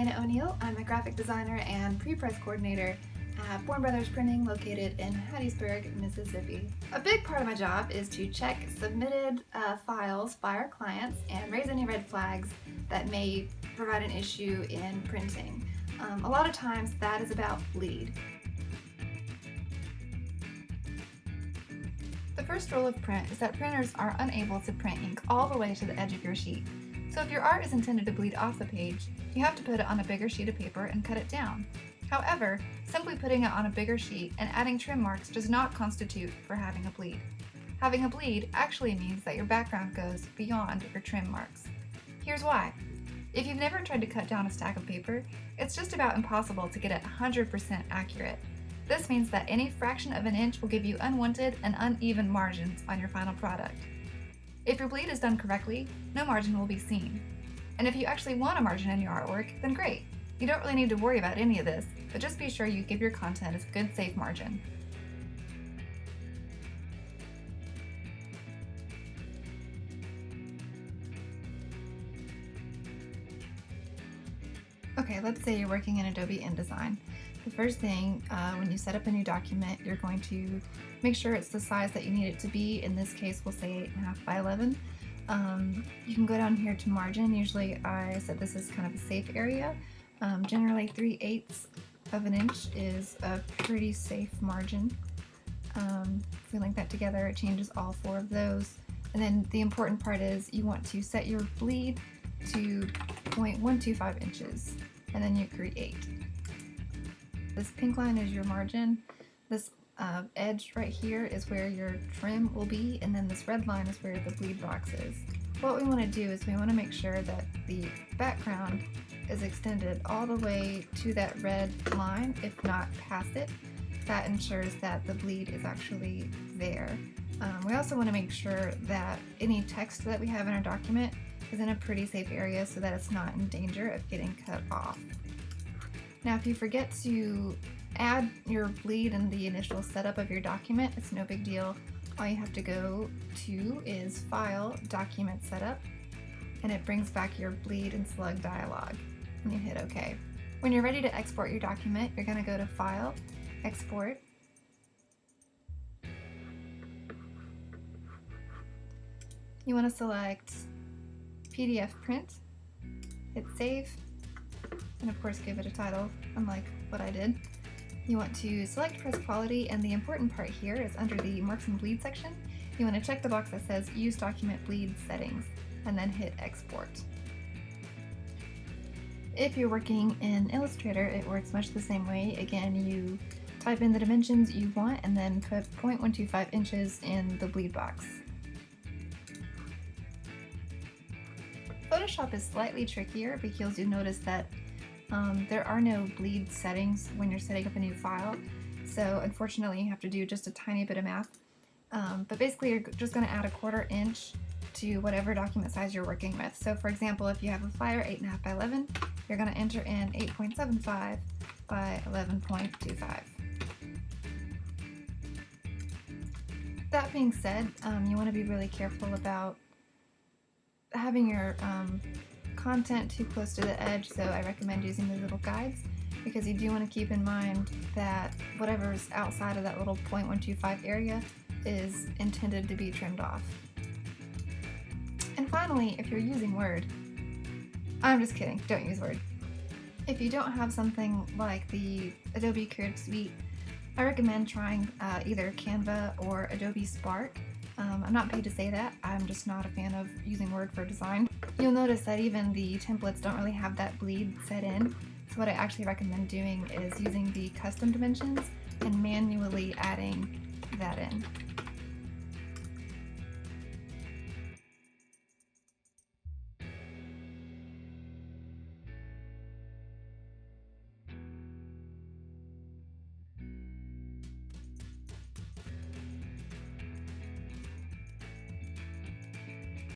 Elena O'Neill. I'm a graphic designer and pre-press coordinator at Bourne Brothers Printing located in Hattiesburg, Mississippi. A big part of my job is to check submitted files by our clients and raise any red flags that may provide an issue in printing. A lot of times that is about bleed. The first rule of print is that printers are unable to print ink all the way to the edge of your sheet. So if your art is intended to bleed off the page, you have to put it on a bigger sheet of paper and cut it down. However, simply putting it on a bigger sheet and adding trim marks does not constitute for having a bleed. Having a bleed actually means that your background goes beyond your trim marks. Here's why. If you've never tried to cut down a stack of paper, it's just about impossible to get it 100% accurate. This means that any fraction of an inch will give you unwanted and uneven margins on your final product. If your bleed is done correctly, no margin will be seen. And if you actually want a margin in your artwork, then great. You don't really need to worry about any of this, but just be sure you give your content a good, safe margin. Okay, let's say you're working in Adobe InDesign. The first thing, when you set up a new document, you're going to make sure it's the size that you need it to be. In this case, we'll say 8.5 by 11. You can go down here to margin. Usually I set this as kind of a safe area. Generally 3/8 of an inch is a pretty safe margin. If we link that together, it changes all 4 of those. And then the important part is you want to set your bleed to 0.125 inches, and then you create. This pink line is your margin. This edge right here is where your trim will be, and then this red line is where the bleed box is. What we want to do is we want to make sure that the background is extended all the way to that red line, if not past it. That ensures that the bleed is actually there. We also want to make sure that any text that we have in our document is in a pretty safe area so that it's not in danger of getting cut off. Now, if you forget to add your bleed in the initial setup of your document, it's no big deal. All you have to go to is File, Document Setup, and it brings back your bleed and slug dialog, and you hit OK. When you're ready to export your document, you're going to go to File, Export. You want to select PDF Print, hit Save, and of course give it a title, unlike what I did. You want to select press quality, and the important part here is under the marks and bleed section, you want to check the box that says use document bleed settings, and then hit export. If you're working in Illustrator, it works much the same way. Again, you type in the dimensions you want and then put 0.125 inches in the bleed box. Photoshop is slightly trickier because you'll notice that there are no bleed settings when you're setting up a new file, so unfortunately you have to do just a tiny bit of math. But basically you're just going to add 1/4 inch to whatever document size you're working with. So for example, if you have a flyer 8.5 by 11, you're going to enter in 8.75 by 11.25. That being said, you want to be really careful about having your content too close to the edge, so I recommend using the little guides, because you do want to keep in mind that whatever's outside of that little 0.125 area is intended to be trimmed off. And finally, if you're using Word, I'm just kidding, don't use Word. If you don't have something like the Adobe Creative Suite, I recommend trying either Canva or Adobe Spark. I'm not paid to say that, I'm just not a fan of using Word for design. You'll notice that even the templates don't really have that bleed set in, so what I actually recommend doing is using the custom dimensions and manually adding that in.